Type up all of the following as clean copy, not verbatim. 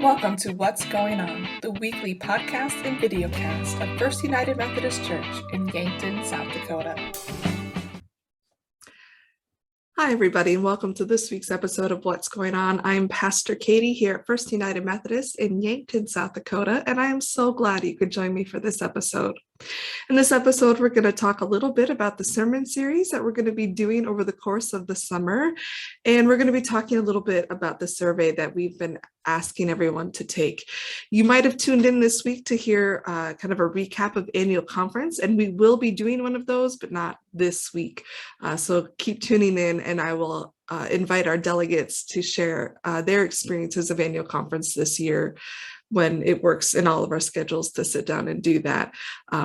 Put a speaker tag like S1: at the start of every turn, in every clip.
S1: Welcome to What's Going On, the weekly podcast and videocast of First United Methodist Church in Yankton, South Dakota. Hi, everybody, and welcome to this week's episode of What's Going On. I'm Pastor Katie here at First United Methodist in Yankton, South Dakota, and I am so glad you could join me for this episode. In this episode, we're going to talk a little bit about the sermon series that we're going to be doing over the course of the summer, and we're going to be talking a little bit about the survey that we've been asking everyone to take. You might have tuned in this week to hear kind of a recap of annual conference, and we will be doing one of those, but not this week. So keep tuning in, and I will invite our delegates to share their experiences of annual conference this year when it works in all of our schedules to sit down and do that.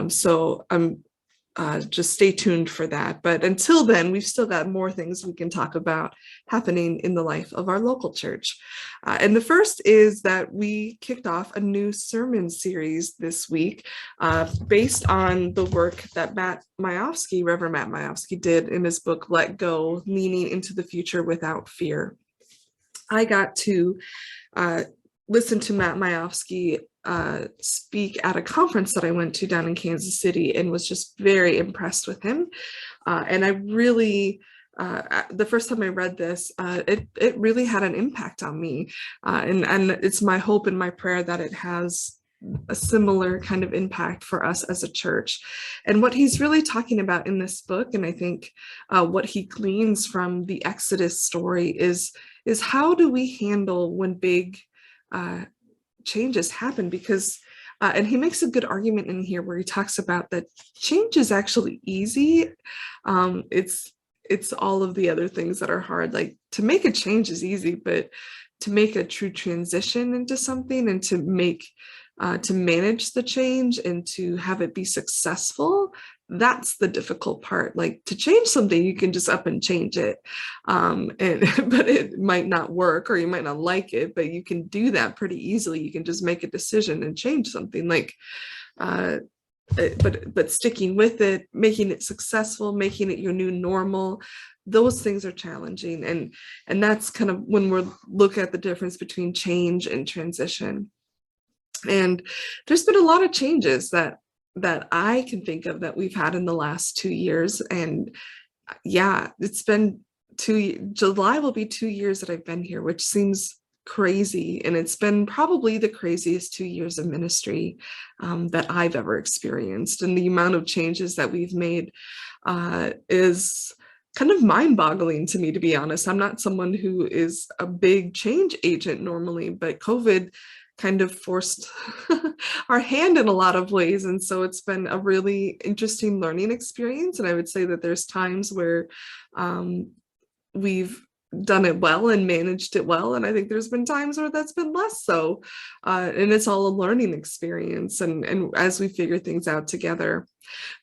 S1: So I'm just stay tuned for that. But until then, we've still got more things we can talk about happening in the life of our local church. And the first is that we kicked off a new sermon series this week based on the work that Reverend Matt Majowski did in his book, Let Go, Leaning into the Future Without Fear. I got to listen to Matt Majowski speak at a conference that I went to down in Kansas City and was just very impressed with him. And I really, the first time I read this, it really had an impact on me. And it's my hope and my prayer that it has a similar kind of impact for us as a church. And what he's really talking about in this book, and I think what he gleans from the Exodus story is how do we handle when big changes happen, because and he makes a good argument in here where he talks about that change is actually easy. It's all of the other things that are hard. Like, to make a change is easy, but to make a true transition into something and to manage the change and to have it be successful, that's the difficult part. Like, to change something, you can just up and change it, but it might not work, or you might not like it, but you can do that pretty easily. You can just make a decision and change something. Like, but sticking with it, making it successful, making it your new normal, those things are challenging. And that's kind of when we're looking at the difference between change and transition. And there's been a lot of changes that I can think of that we've had in the last 2 years. And yeah, it's been July will be 2 years that I've been here, which seems crazy. And it's been probably the craziest 2 years of ministry that I've ever experienced. And the amount of changes that we've made is kind of mind-boggling to me, to be honest. I'm not someone who is a big change agent normally, but COVID kind of forced our hand in a lot of ways. And so it's been a really interesting learning experience. And I would say that there's times where we've done it well and managed it well. And I think there's been times where that's been less so. And it's all a learning experience and as we figure things out together.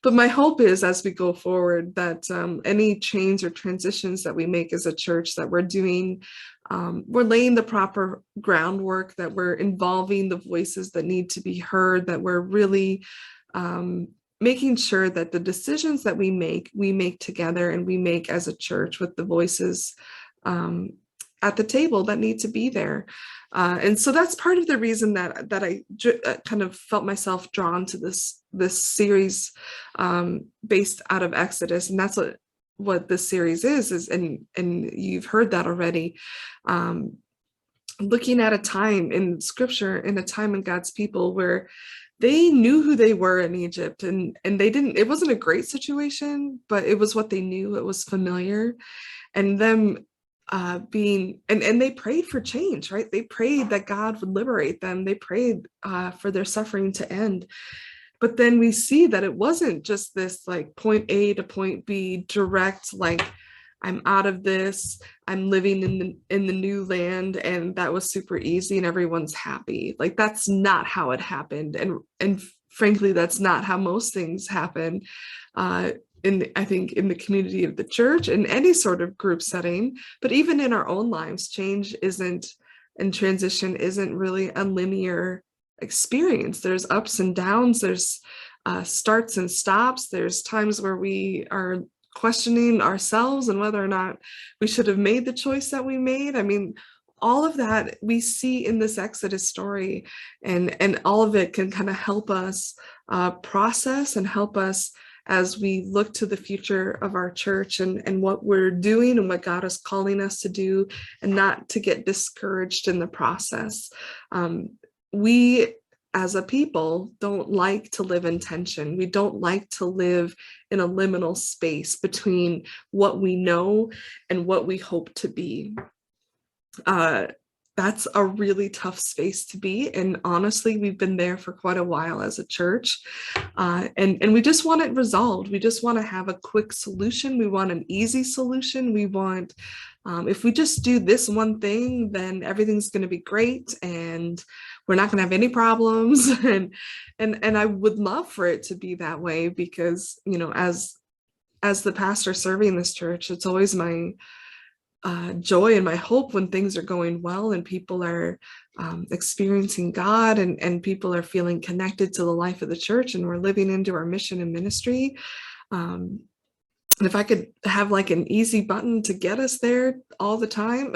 S1: But my hope is, as we go forward, that any change or transitions that we make as a church, that we're laying the proper groundwork, that we're involving the voices that need to be heard, that we're really making sure that the decisions that we make together, and we make as a church with the voices at the table that need to be there. And so that's part of the reason that I kind of felt myself drawn to this series based out of Exodus. And that's what this series is, and you've heard that already, looking at a time in scripture, in a time in God's people where they knew who they were in Egypt, and it wasn't a great situation, but it was what they knew. It was familiar. And them and they prayed for change, right? They prayed that God would liberate them. They prayed for their suffering to end. But then we see that it wasn't just this like point A to point B direct, like, I'm out of this, I'm living in the new land, and that was super easy and everyone's happy. Like, that's not how it happened. And frankly, that's not how most things happen. I think in the community of the church, in any sort of group setting, but even in our own lives, change and transition isn't really a linear experience. There's ups and downs, there's starts and stops. There's times where we are questioning ourselves and whether or not we should have made the choice that we made. I mean, all of that we see in this Exodus story, and all of it can kind of help us process and help us as we look to the future of our church and what we're doing and what God is calling us to do, and not to get discouraged in the process. We as a people don't like to live in tension. We don't like to live in a liminal space between what we know and what we hope to be. That's a really tough space to be. And honestly, we've been there for quite a while as a church. And we just want it resolved. We just want to have a quick solution. We want an easy solution. We want, if we just do this one thing, then everything's going to be great and we're not going to have any problems. And I would love for it to be that way, because, you know, as the pastor serving this church, it's always my joy and my hope when things are going well and people are experiencing God, and people are feeling connected to the life of the church, and we're living into our mission and ministry. And if I could have like an easy button to get us there all the time,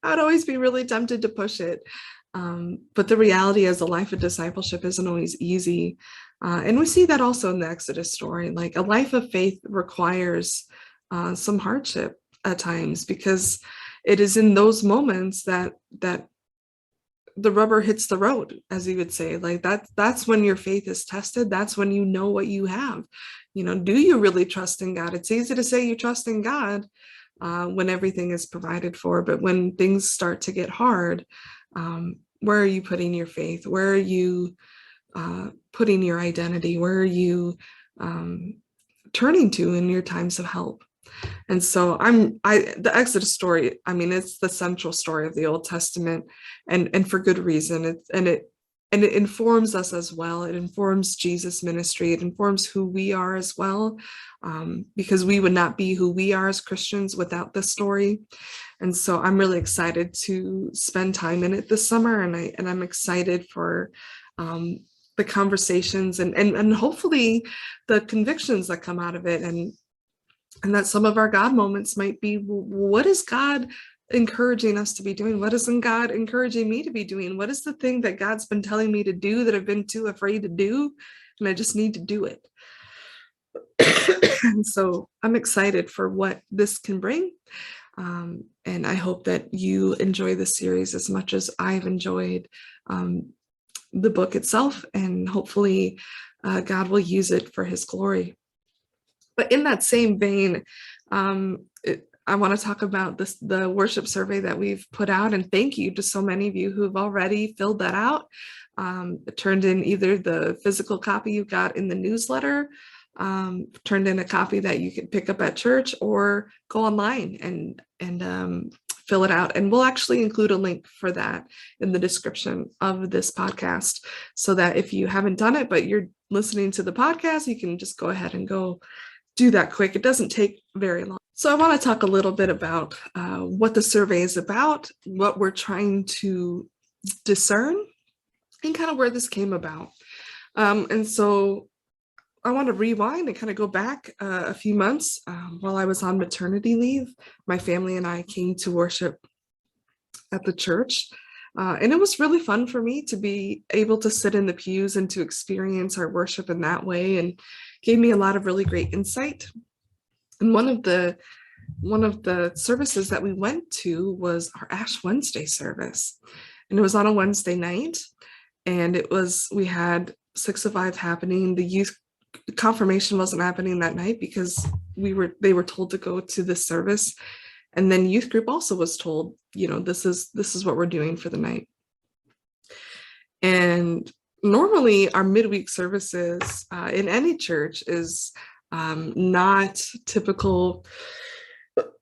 S1: I'd always be really tempted to push it. But the reality is the life of discipleship isn't always easy. And we see that also in the Exodus story. Like, a life of faith requires some hardship at times, because it is in those moments that the rubber hits the road, as you would say. Like, that's when your faith is tested. That's when you know what you have. You know, do you really trust in God? It's easy to say you trust in God when everything is provided for, but when things start to get hard, where are you putting your faith? Where are you putting your identity? Where are you turning to in your times of help? And so the Exodus story, I mean, it's the central story of the Old Testament, and for good reason. It informs us as well. It informs Jesus' ministry. It informs who we are as well, because we would not be who we are as Christians without this story. And so I'm really excited to spend time in it this summer, and I'm excited for the conversations and hopefully the convictions that come out of it, and that some of our God moments might be, what is God encouraging us to be doing? What isn't God encouraging me to be doing? What is the thing that God's been telling me to do that I've been too afraid to do, and I just need to do it? And so I'm excited for what this can bring. And I hope that you enjoy the series as much as I've enjoyed the book itself, and hopefully God will use it for his glory. But in that same vein, I want to talk about the worship survey that we've put out, and thank you to so many of you who've already filled that out, turned in either the physical copy you got in the newsletter, turned in a copy that you can pick up at church, or go online and fill it out. And we'll actually include a link for that in the description of this podcast, so that if you haven't done it, but you're listening to the podcast, you can just go ahead and go do that quick. It doesn't take very long. So I want to talk a little bit about what the survey is about, what we're trying to discern, and kind of where this came about. And so I want to rewind and kind of go back a few months. While I was on maternity leave, my family and I came to worship at the church. And it was really fun for me to be able to sit in the pews and to experience our worship in that way, and gave me a lot of really great insight. And one of the services that we went to was our Ash Wednesday service. And it was on a Wednesday night, and we had 6 of 5 happening. The youth confirmation wasn't happening that night because they were told to go to this service. And then youth group also was told, you know, this is what we're doing for the night. And normally our midweek services in any church is not typical.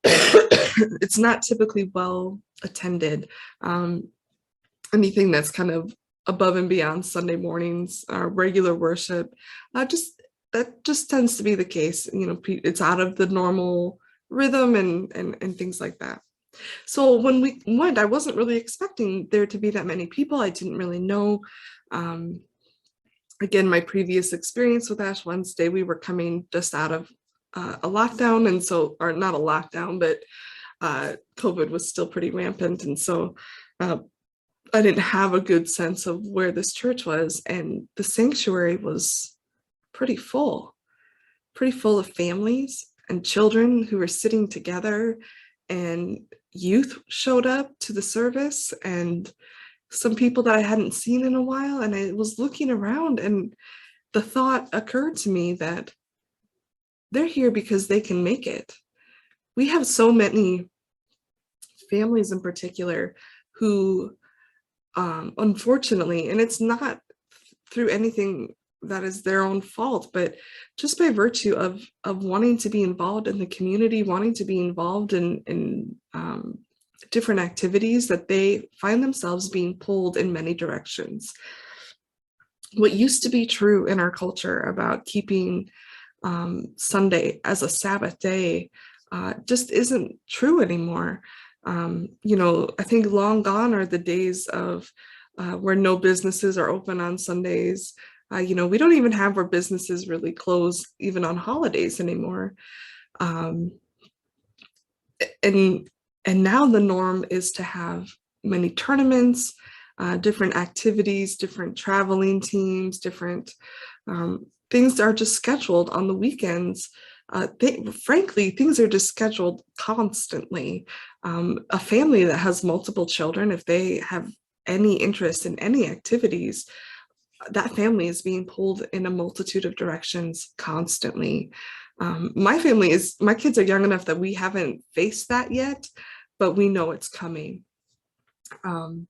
S1: It's not typically well attended. Anything that's kind of above and beyond Sunday mornings, regular worship, that just tends to be the case. You know, it's out of the normal rhythm and things like that. So when we went, I wasn't really expecting there to be that many people. I didn't really know. Again, my previous experience with Ash Wednesday, we were coming just out of a lockdown, and so, or not a lockdown, but COVID was still pretty rampant. And so I didn't have a good sense of where this church was. And the sanctuary was pretty full of families and children who were sitting together, and youth showed up to the service, and some people that I hadn't seen in a while. And I was looking around, and the thought occurred to me that they're here because they can make it. We have so many families in particular who, unfortunately, and it's not through anything that is their own fault, but just by virtue of wanting to be involved in the community, wanting to be involved in different activities, that they find themselves being pulled in many directions. What used to be true in our culture about keeping Sunday as a Sabbath day just isn't true anymore. I think long gone are the days of where no businesses are open on Sundays. We don't even have where businesses really close even on holidays anymore. And now the norm is to have many tournaments, different activities, different traveling teams, different things are just scheduled on the weekends. Frankly, things are just scheduled constantly. A family that has multiple children, if they have any interest in any activities, that family is being pulled in a multitude of directions constantly. My kids are young enough that we haven't faced that yet, but we know it's coming. And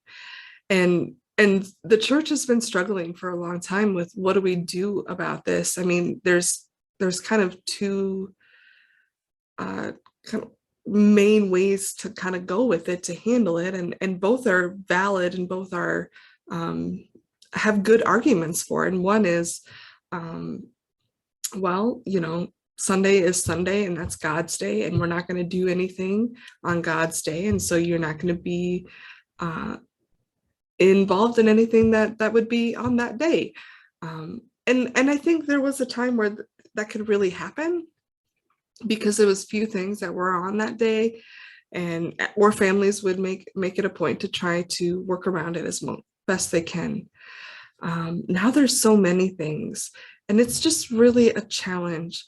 S1: the church has been struggling for a long time with, what do we do about this? I mean, there's kind of two kind of main ways to kind of go with it, to handle it, and both are valid, and both are have good arguments for it. And one is, Sunday is Sunday, and that's God's day, and we're not going to do anything on God's day, and so you're not going to be involved in anything that would be on that day. And I think there was a time where that could really happen, because there was few things that were on that day, or families would make it a point to try to work around it as best they can. Now there's so many things, and it's just really a challenge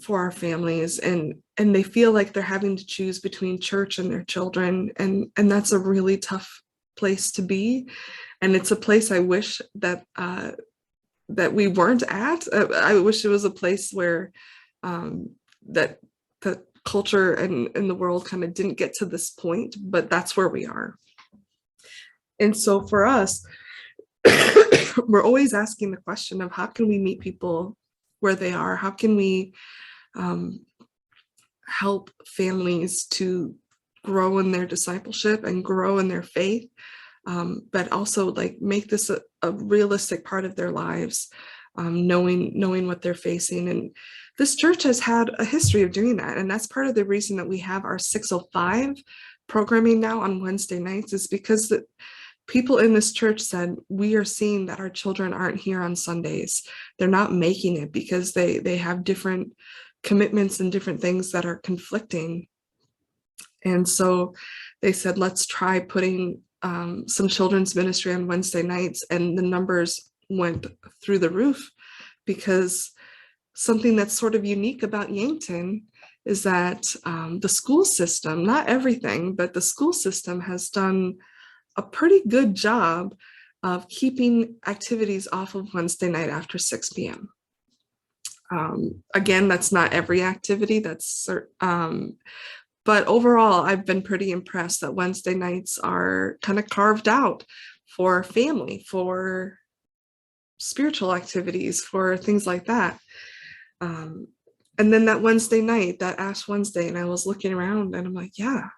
S1: for our families, and they feel like they're having to choose between church and their children, and that's a really tough place to be. And it's a place I wish that we weren't at. I wish it was a place where that culture and the world kind of didn't get to this point, but that's where we are. And so for us, we're always asking the question of, how can we meet people where they are? How can we help families to grow in their discipleship and grow in their faith, but also like make this a realistic part of their lives, knowing what they're facing. And this church has had a history of doing that. And that's part of the reason that we have our 605 programming now on Wednesday nights, is because the people in this church said, we are seeing that our children aren't here on Sundays. They're not making it because they have different commitments and different things that are conflicting. And so they said, let's try putting some children's ministry on Wednesday nights. And the numbers went through the roof, because something that's sort of unique about Yankton is that the school system, not everything, but the school system has done a pretty good job of keeping activities off of Wednesday night after 6 p.m. Again, that's not every activity, but overall, I've been pretty impressed that Wednesday nights are kind of carved out for family, for spiritual activities, for things like that. And then that Wednesday night, that Ash Wednesday, and I was looking around and I'm like, yeah,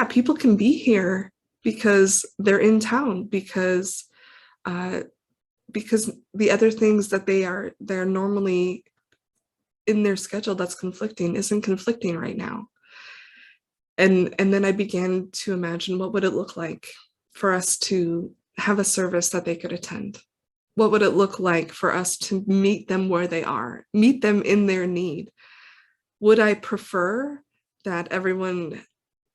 S1: people can be here because they're in town, because the other things that they're normally in their schedule that's conflicting isn't conflicting right now. And then I began to imagine, what would it look like for us to have a service that they could attend? What would it look like for us to meet them where they are, meet them in their need? Would I prefer that everyone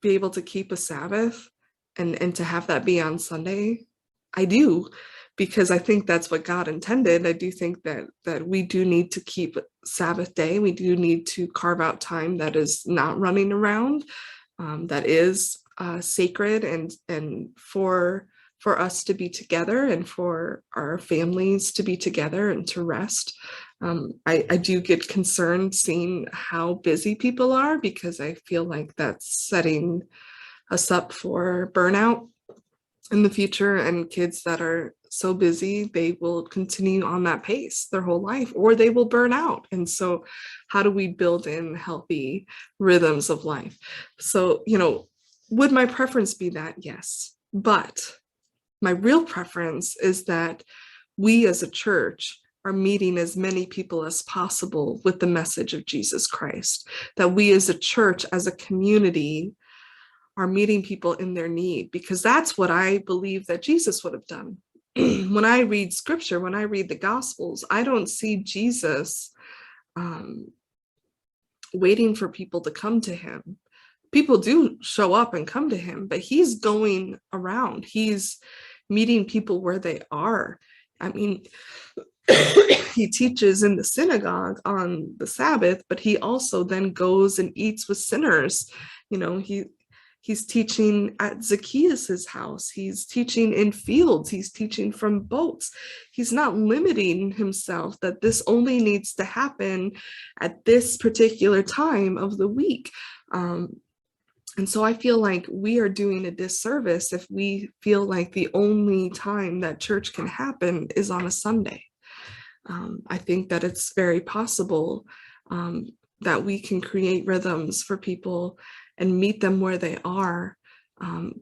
S1: be able to keep a Sabbath and to have that be on Sunday. I do, because I think that's what God intended. I do think that we do need to keep Sabbath day. We do need to carve out time that is not running around, that is sacred and for us to be together and for our families to be together and to rest. I do get concerned seeing how busy people are, because I feel like that's setting us up for burnout in the future, and kids that are so busy, they will continue on that pace their whole life, or they will burn out. And so how do we build in healthy rhythms of life? So, would my preference be that? Yes. But my real preference is that we as a church are meeting as many people as possible with the message of Jesus Christ, that we as a church, as a community, are meeting people in their need, because that's what I believe that Jesus would have done. When I read scripture, when I read the gospels, I don't see Jesus waiting for people to come to him. People do show up and come to him, but he's going around. He's meeting people where they are. I mean, he teaches in the synagogue on the Sabbath, but he also then goes and eats with sinners. He's teaching at Zacchaeus's house. He's teaching in fields. He's teaching from boats. He's not limiting himself that this only needs to happen at this particular time of the week. And so I feel like we are doing a disservice if we feel like the only time that church can happen is on a Sunday. I think that it's very possible that we can create rhythms for people and meet them where they are,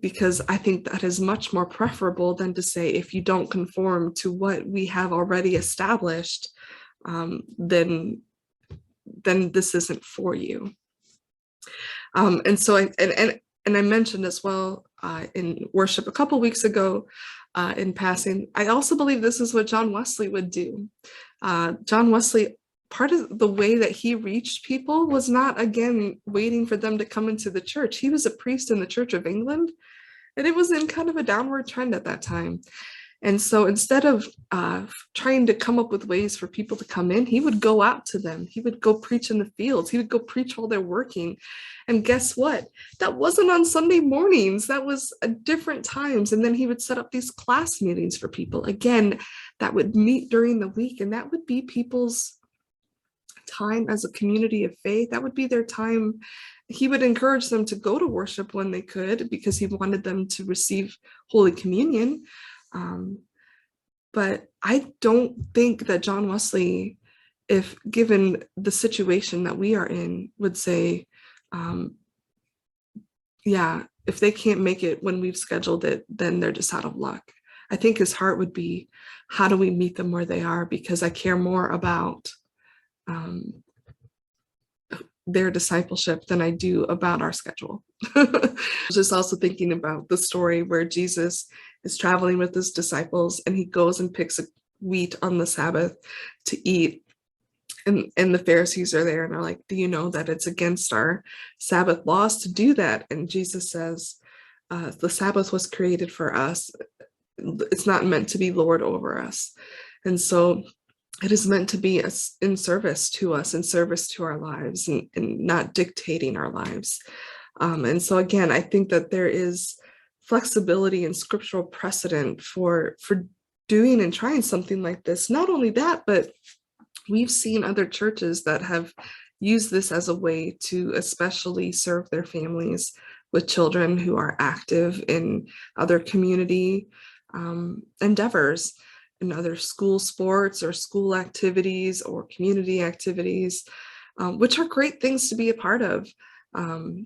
S1: because I think that is much more preferable than to say, if you don't conform to what we have already established, then this isn't for you. And so I mentioned as well in worship a couple weeks ago in passing, I also believe this is what John Wesley would do. John Wesley, part of the way that he reached people was not, again, waiting for them to come into the church. He was a priest in the Church of England, and it was in kind of a downward trend at that time. And so instead of trying to come up with ways for people to come in, he would go out to them. He would go preach in the fields. He would go preach while they're working. And guess what? That wasn't on Sunday mornings. That was at different times. And then he would set up these class meetings for people, again, that would meet during the week. And that would be people's time as a community of faith. That would be their time. He would encourage them to go to worship when they could, because he wanted them to receive Holy Communion. But I don't think that John Wesley, if given the situation that we are in, would say, yeah, if they can't make it when we've scheduled it, then they're just out of luck. I think his heart would be, how do we meet them where they are? Because I care more about their discipleship than I do about our schedule. I was just also thinking about the story where Jesus is traveling with his disciples, and he goes and picks a wheat on the Sabbath to eat. And the Pharisees are there and are like, do you know that it's against our Sabbath laws to do that? And Jesus says, the Sabbath was created for us. It's not meant to be Lord over us. And so it is meant to be in service to us, in service to our lives, and not dictating our lives. And so again, I think that there is flexibility and scriptural precedent for doing and trying something like this. Not only that, but we've seen other churches that have used this as a way to especially serve their families with children who are active in other community endeavors, in other school sports or school activities or community activities, which are great things to be a part of. And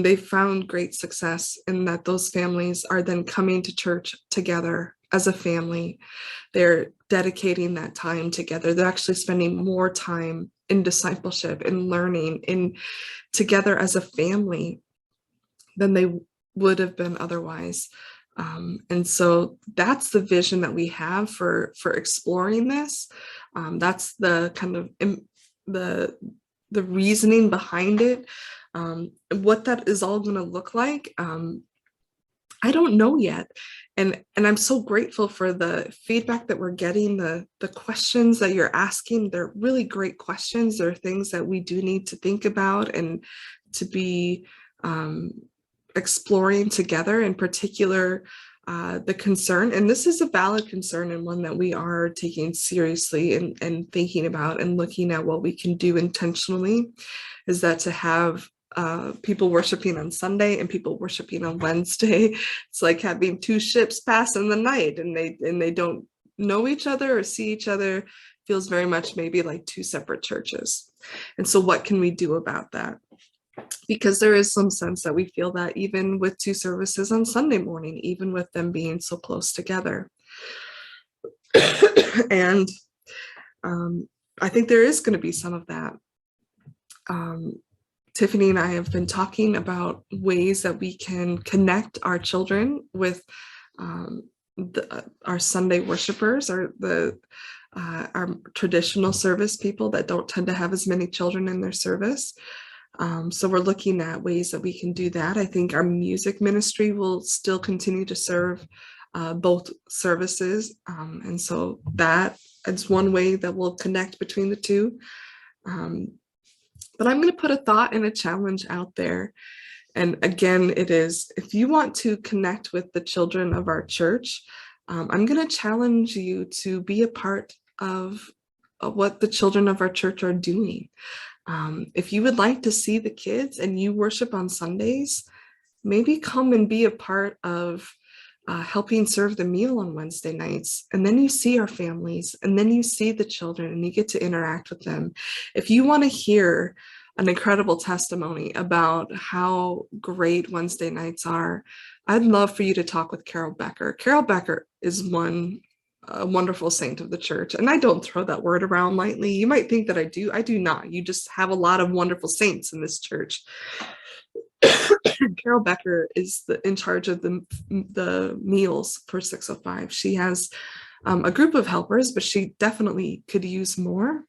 S1: they found great success in that those families are then coming to church together as a family. They're dedicating that time together. They're actually spending more time in discipleship and learning in together as a family than they would have been otherwise. And so that's the vision that we have for exploring this. That's the kind of the the reasoning behind it, what that is all going to look like. I don't know yet. And I'm so grateful for the feedback that we're getting, the questions that you're asking. They're really great questions. They're things that we do need to think about and to be exploring together, in particular, the concern. And this is a valid concern and one that we are taking seriously and thinking about and looking at what we can do intentionally, is that to have people worshiping on Sunday and people worshiping on Wednesday. It's like having two ships pass in the night, and they don't know each other or see each other. Feels very much maybe like two separate churches. And so what can we do about that? Because there is some sense that we feel that even with two services on Sunday morning, even with them being so close together. And I think there is going to be some of that. Tiffany and I have been talking about ways that we can connect our children with our Sunday worshipers, or our traditional service people that don't tend to have as many children in their service. So we're looking at ways that we can do that. I think our music ministry will still continue to serve both services. And so that is one way that we'll connect between the two. But I'm going to put a thought and a challenge out there. And again, it is, if you want to connect with the children of our church, I'm going to challenge you to be a part of what the children of our church are doing. If you would like to see the kids and you worship on Sundays, maybe come and be a part of helping serve the meal on Wednesday nights. And then you see our families, and then you see the children, and you get to interact with them. If you want to hear an incredible testimony about how great Wednesday nights are, I'd love for you to talk with Carol Becker. Carol Becker is a wonderful saint of the church. And I don't throw that word around lightly. You might think that I do. I do not. You just have a lot of wonderful saints in this church. Carol Becker is in charge of the meals for 605. She has a group of helpers, but she definitely could use more,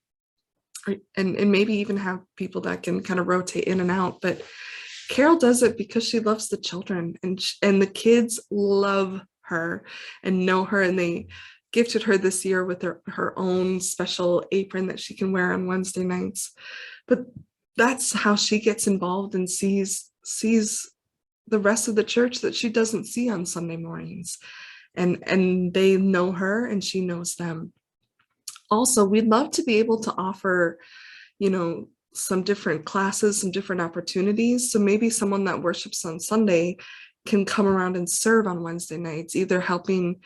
S1: and maybe even have people that can kind of rotate in and out. But Carol does it because she loves the children, and the kids love her and know her, and they gifted her this year with her own special apron that she can wear on Wednesday nights. But that's how she gets involved and sees the rest of the church that she doesn't see on Sunday mornings. And they know her and she knows them. Also, we'd love to be able to offer, some different classes, some different opportunities. So maybe someone that worships on Sunday can come around and serve on Wednesday nights, either helping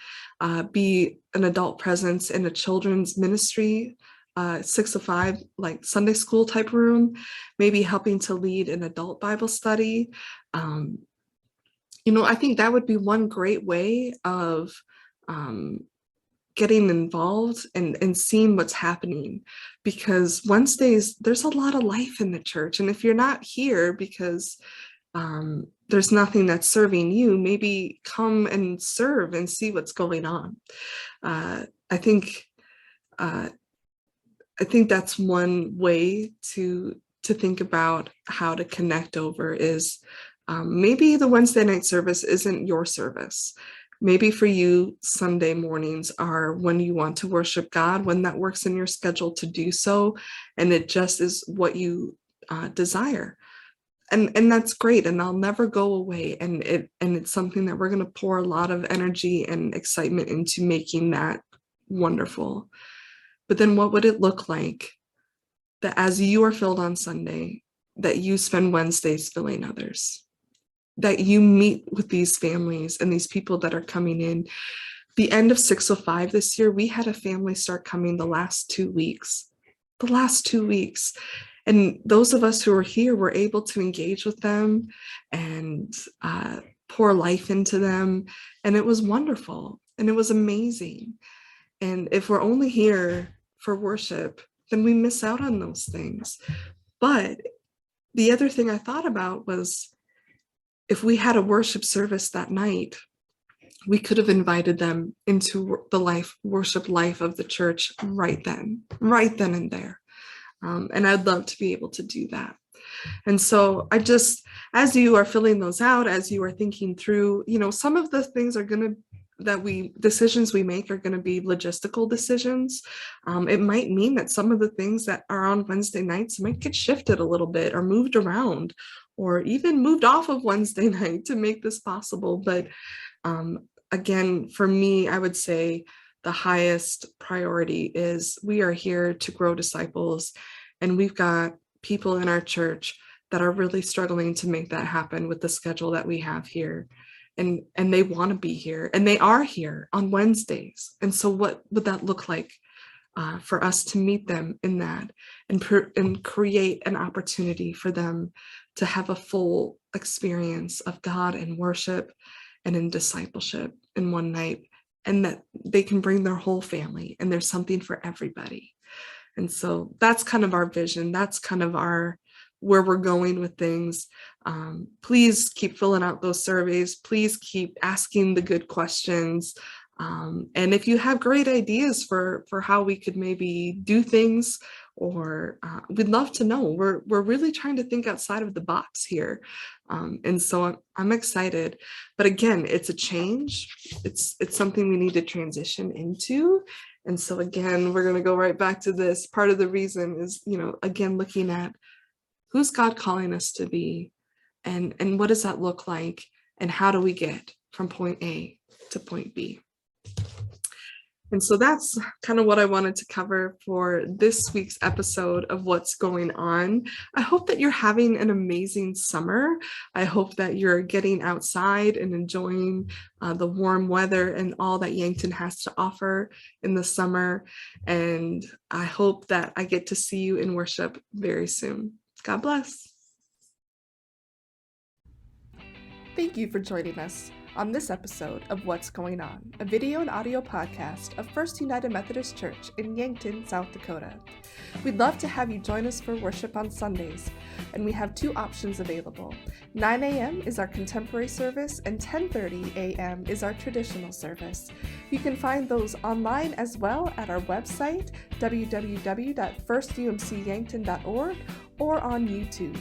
S1: be an adult presence in a children's ministry, 605, like Sunday school type room, maybe helping to lead an adult Bible study. I think that would be one great way of getting involved and seeing what's happening, because Wednesdays, there's a lot of life in the church. And if you're not here because there's nothing that's serving you, maybe come and serve and see what's going on. I think that's one way to think about how to connect over is maybe the Wednesday night service isn't your service. Maybe for you, Sunday mornings are when you want to worship God, when that works in your schedule to do so, and it just is what you desire. And that's great, and I'll never go away. And it's something that we're going to pour a lot of energy and excitement into making that wonderful. But then what would it look like that as you are filled on Sunday, that you spend Wednesdays filling others, that you meet with these families and these people that are coming in? The end of 605 this year, we had a family start coming the last 2 weeks. And those of us who were here were able to engage with them and pour life into them. And it was wonderful and it was amazing. And if we're only here for worship, then we miss out on those things. But the other thing I thought about was, if we had a worship service that night, we could have invited them into the worship life of the church right then and there. And I'd love to be able to do that. And so as you are filling those out, as you are thinking through, some of the things decisions we make are going to be logistical decisions. It might mean that some of the things that are on Wednesday nights might get shifted a little bit or moved around, or even moved off of Wednesday night to make this possible. But again, for me, I would say the highest priority is we are here to grow disciples, and we've got people in our church that are really struggling to make that happen with the schedule that we have here. And they want to be here, and they are here on Wednesdays. And so what would that look like for us to meet them in that and create an opportunity for them to have a full experience of God and worship and in discipleship in one night, and that they can bring their whole family, and there's something for everybody. And so that's kind of our vision. That's kind of where we're going with things. Please keep filling out those surveys. Please keep asking the good questions. And if you have great ideas for how we could maybe do things, or we'd love to know. We're really trying to think outside of the box here. And so I'm excited. But again, it's a change. It's something we need to transition into. And so again, we're going to go right back to this. Part of the reason is, again, looking at who's God calling us to be, and what does that look like, and how do we get from point A to point B? And so that's kind of what I wanted to cover for this week's episode of What's Going On. I hope that you're having an amazing summer. I hope that you're getting outside and enjoying the warm weather and all that Yankton has to offer in the summer. And I hope that I get to see you in worship very soon. God bless. Thank you for joining us on this episode of What's Going On, a video and audio podcast of First United Methodist Church in Yankton, South Dakota. We'd love to have you join us for worship on Sundays, and we have two options available. 9 a.m. is our contemporary service, and 10:30 a.m. is our traditional service. You can find those online as well at our website, www.firstumcyankton.org, or on YouTube.